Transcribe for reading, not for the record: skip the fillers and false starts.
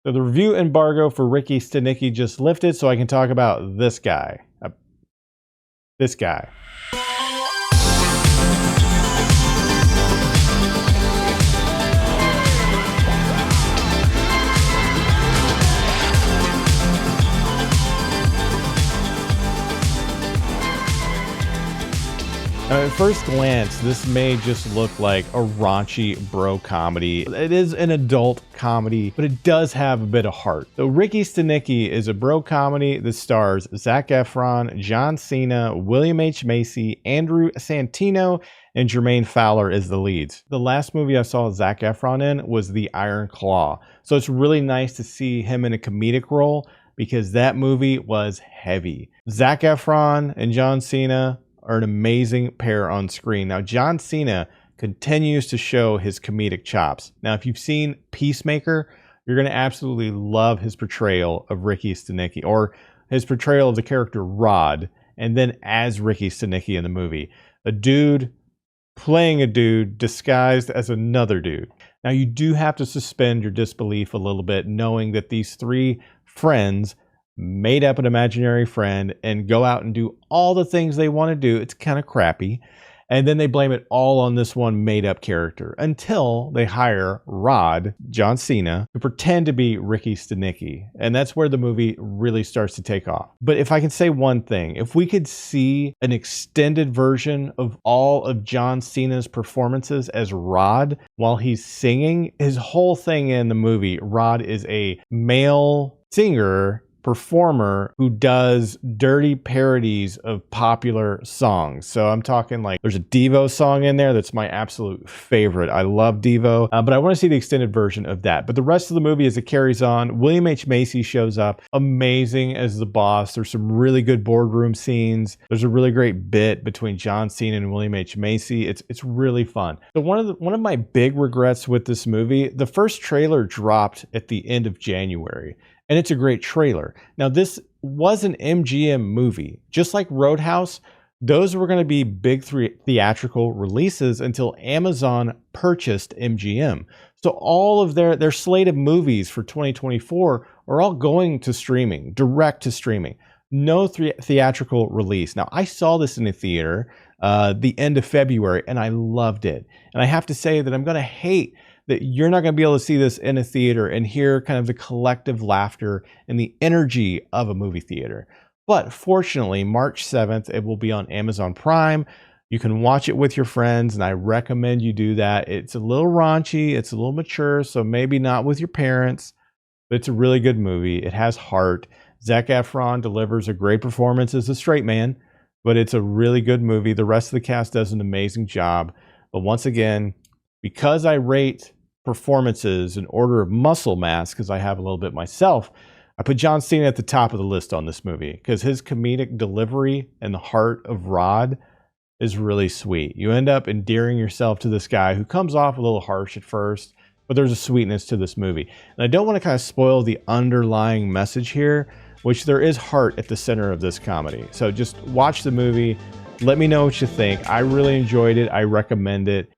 So the review embargo for Ricky Stanicky just lifted, so I can talk about this guy. This guy. At first glance, this may just look like a raunchy bro comedy. It is an adult comedy, but it does have a bit of heart. So Ricky Stanicky is a bro comedy that stars Zac Efron, John Cena, William H. Macy, Andrew Santino, and Jermaine Fowler as the leads. The last movie I saw Zac Efron in was The Iron Claw. So it's really nice to see him in a comedic role because that movie was heavy. Zac Efron and John Cena are an amazing pair on screen. Now, John Cena continues to show his comedic chops. Now, if you've seen Peacemaker, you're going to absolutely love his portrayal of Ricky Stanicky, or his portrayal of the character Rod, and then as Ricky Stanicky in the movie. A dude playing a dude disguised as another dude. Now, you do have to suspend your disbelief a little bit, knowing that these three friends made up an imaginary friend and go out and do all the things they want to do. It's kind of crappy. And then they blame it all on this one made up character until they hire Rod, John Cena, to pretend to be Ricky Stanicky. And that's where the movie really starts to take off. But if I can say one thing, if we could see an extended version of all of John Cena's performances as Rod while he's singing, his whole thing in the movie, Rod is a male singer performer who does dirty parodies of popular songs. So I'm talking like there's a Devo song in there that's my absolute favorite. I love Devo, but I want to see the extended version of that. But the rest of the movie, as it carries on, William H. Macy shows up, amazing as the boss. There's some really good boardroom scenes. There's a really great bit between John Cena and William H. Macy. It's really fun. So one of my big regrets with this movie, the first trailer dropped at the end of January. And it's a great trailer. Now, this was an MGM movie. Just like Roadhouse, those were going to be big theatrical releases until Amazon purchased MGM. So all of their slate of movies for 2024 are all going to streaming, direct to streaming. No theatrical release. Now, I saw this in a theater the end of February, and I loved it. And I have to say that I'm going to hate that you're not going to be able to see this in a theater and hear kind of the collective laughter and the energy of a movie theater. But fortunately, March 7th, it will be on Amazon Prime. You can watch it with your friends, and I recommend you do that. It's a little raunchy, it's a little mature, so maybe not with your parents, but it's a really good movie. It has heart. Zac Efron delivers a great performance as a straight man, but it's a really good movie. The rest of the cast does an amazing job. But once again, because I rate performances in order of muscle mass, because I have a little bit myself, I put John Cena at the top of the list on this movie because his comedic delivery and the heart of Rod is really sweet. You end up endearing yourself to this guy who comes off a little harsh at first, but there's a sweetness to this movie. And I don't want to kind of spoil the underlying message here, which there is heart at the center of this comedy. So just watch the movie. Let me know what you think. I really enjoyed it. I recommend it.